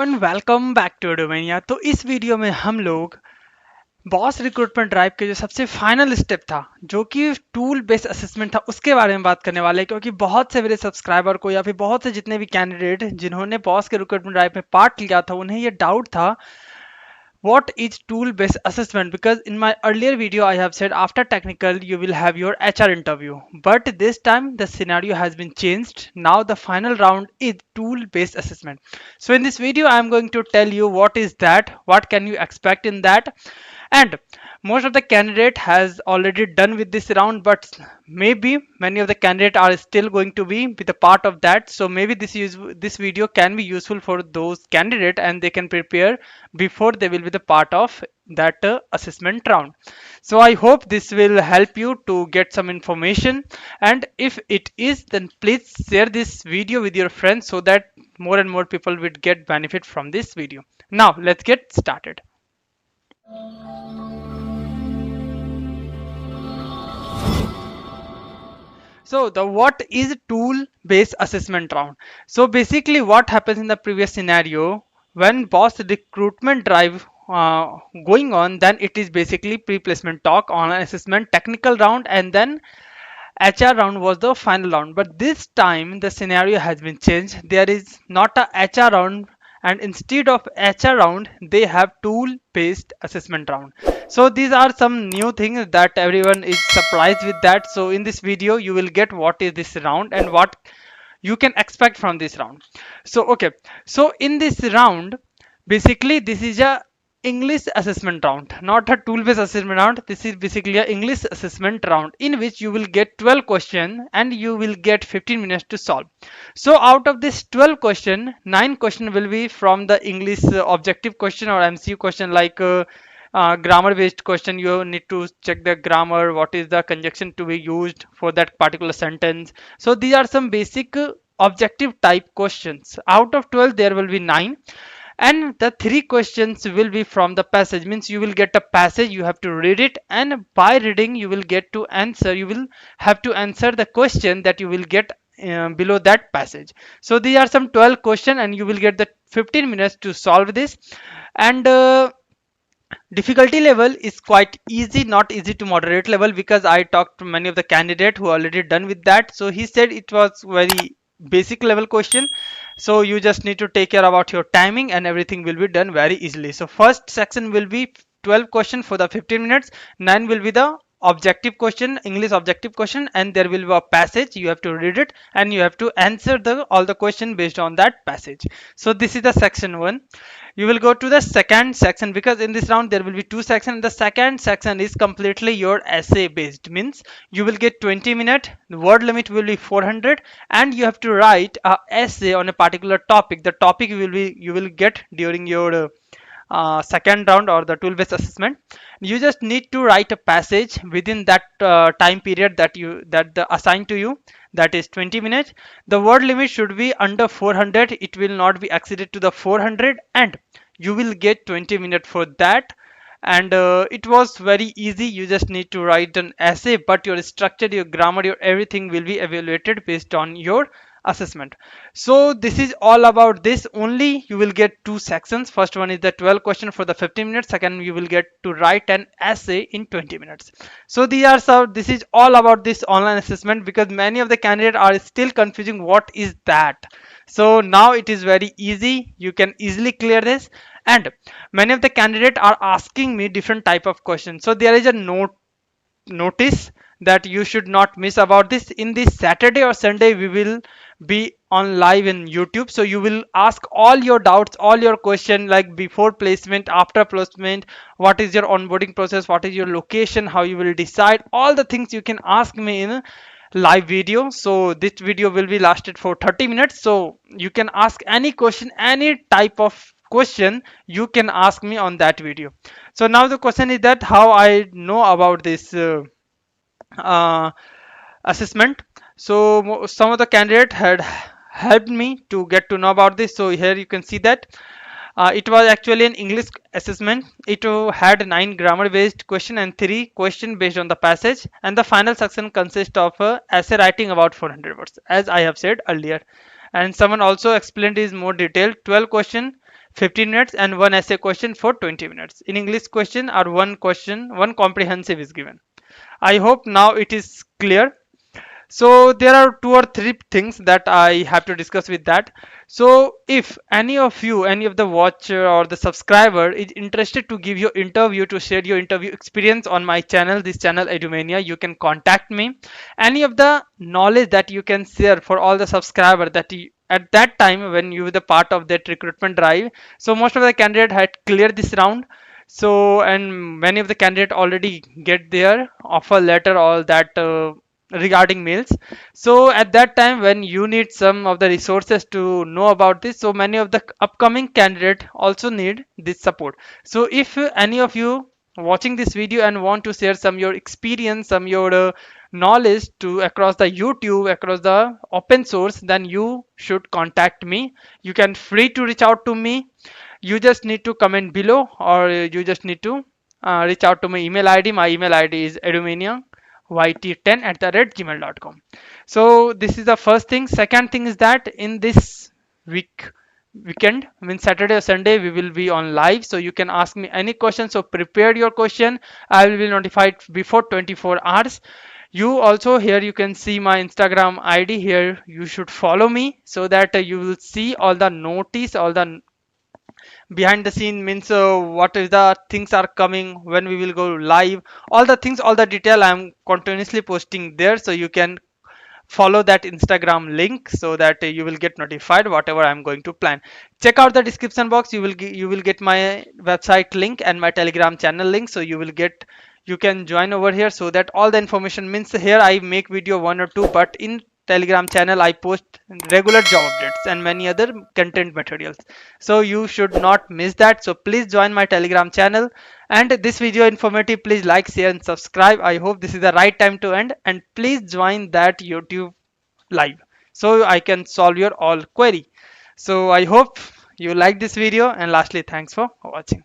And welcome back to Domenia. तो इस video में हम लोग बॉस रिक्रूटमेंट ड्राइव के जो सबसे फाइनल स्टेप था, जो कि टूल बेस्ड असेसमेंट था, उसके बारे में बात करने वाले हैं। क्योंकि बहुत से मेरे सब्सक्राइबर को या फिर बहुत से जितने भी कैंडिडेट जिन्होंने बॉस के रिक्रूटमेंट ड्राइव में पार्ट लिया था, उन्हें ये डाउट था what is tool based assessment, because in my earlier video I have said after technical you will have your HR interview, but this time the scenario has been changed. Now the final round is tool based assessment. So in this video I am going to tell you what is that, what can you expect in that, and most of the candidate has already done with this round, but maybe many of the candidate are still going to be with a part of that. So maybe this video can be useful for those candidate and they can prepare before they will be the part of that assessment round. So I hope this will help you to get some information, and if it is, then please share this video with your friends so that more and more people will get benefit from this video. Now let's get started. So the what is tool based assessment round? So basically what happens in the previous scenario, when boss recruitment drive going on, then it is basically pre-placement talk on an assessment technical round, and then HR round was the final round. But this time the scenario has been changed. There is not a HR round, and instead of HR round they have tool based assessment round. So these are some new things that everyone is surprised with that. So in this video you will get what is this round and what you can expect from this round. So okay, so in this round basically this is a English assessment round, not a tool based assessment round. This is basically a English assessment round in which you will get 12 questions and you will get 15 minutes to solve. So out of this 12 question, 9 question will be from the English objective question or MCQ question, like grammar based question. You need to check the grammar, what is the conjunction to be used for that particular sentence. So these are some basic objective type questions. Out of 12 there will be 9, and the 3 questions will be from the passage. Means you will get a passage, you have to read it, and by reading you will get to answer, you will have to answer the question that you will get below that passage. So these are some 12 question and you will get the 15 minutes to solve this. And difficulty level is quite easy, not easy to moderate level, because I talked to many of the candidate who already done with that. So he said it was very basic level question, so you just need to take care about your timing and everything will be done very easily. So first section will be 12 question for the 15 minutes, 9 will be the objective question, English objective question, and there will be a passage, you have to read it and you have to answer the all the question based on that passage. So this is the section 1. You will go to the second section, because in this round there will be 2 sections. The second section is completely your essay based, means you will get 20 minutes, the word limit will be 400, and you have to write a essay on a particular topic. The topic will be you will get during your second round or the tool based assessment. You just need to write a passage within that time period that the assigned to you, that is 20 minutes. The word limit should be under 400, it will not be exceeded to the 400, and you will get 20 minutes for that. And it was very easy, you just need to write an essay, but your structure, your grammar, your everything will be evaluated based on your assessment. So this is all about this. Only you will get 2 sections. First one is the 12 question for the 15 minutes, second you will get to write an essay in 20 minutes. So this is all about this online assessment, because many of the candidates are still confusing what is that. So now it is very easy, you can easily clear this. And many of the candidates are asking me different type of questions, so there is a notice that you should not miss about this. In this Saturday or Sunday we will be on live in YouTube, so you will ask all your doubts, all your question, like before placement, after placement, what is your onboarding process, what is your location, how you will decide, all the things you can ask me in a live video. So this video will be lasted for 30 minutes, so you can ask any question, any type of question you can ask me on that video. So now the question is that how I know about this uh, assessment. So some of the candidate had helped me to get to know about this. So here you can see that it was actually an English assessment. It had 9 grammar based question and 3 question based on the passage, and the final section consists of essay writing about 400 words, as I have said earlier. And someone also explained is more detailed, 12 question, 15 minutes, and one essay question for 20 minutes. In English question or one question, one comprehensive is given. I hope now it is clear. So there are two or three things that I have to discuss with that. So if any of you, any of the watcher or the subscriber is interested to give your interview, to share your interview experience on my channel, this channel Edumania, you can contact me. Any of the knowledge that you can share for all the subscriber that you, at that time when you were the part of that recruitment drive, so most of the candidate had cleared this round. So and many of the candidate already get their offer letter, all that regarding mails. So at that time when you need some of the resources to know about this, so many of the upcoming candidate also need this support. So if any of you watching this video and want to share some your experience, some your knowledge to across the YouTube, across the open source, then you should contact me. You can free to reach out to me. You just need to comment below, or you just need to reach out to my email id. My email id is edumania yt10@gmail.com. So this is the first thing. Second thing is that in this weekend, I mean Saturday or Sunday, we will be on live, so you can ask me any question. So prepare your question. I will be notified before 24 hours. You also, here you can see my Instagram id. Here you should follow me so that you will see all the notice, all the behind the scene, means what is the things are coming, when we will go live, all the things, all the detail I'm continuously posting there. So you can follow that Instagram link so that you will get notified whatever I'm going to plan. Check out the description box. You will get my website link and my Telegram channel link. So you will get, you can join over here so that all the information, means here I make video one or two, but in Telegram channel I post regular job updates and many other content materials. So you should not miss that. So please join my Telegram channel. And this video informative, please like, share and subscribe. I hope this is the right time to end, and please join that YouTube live so I can solve your all query. So I hope you like this video, and lastly, thanks for watching.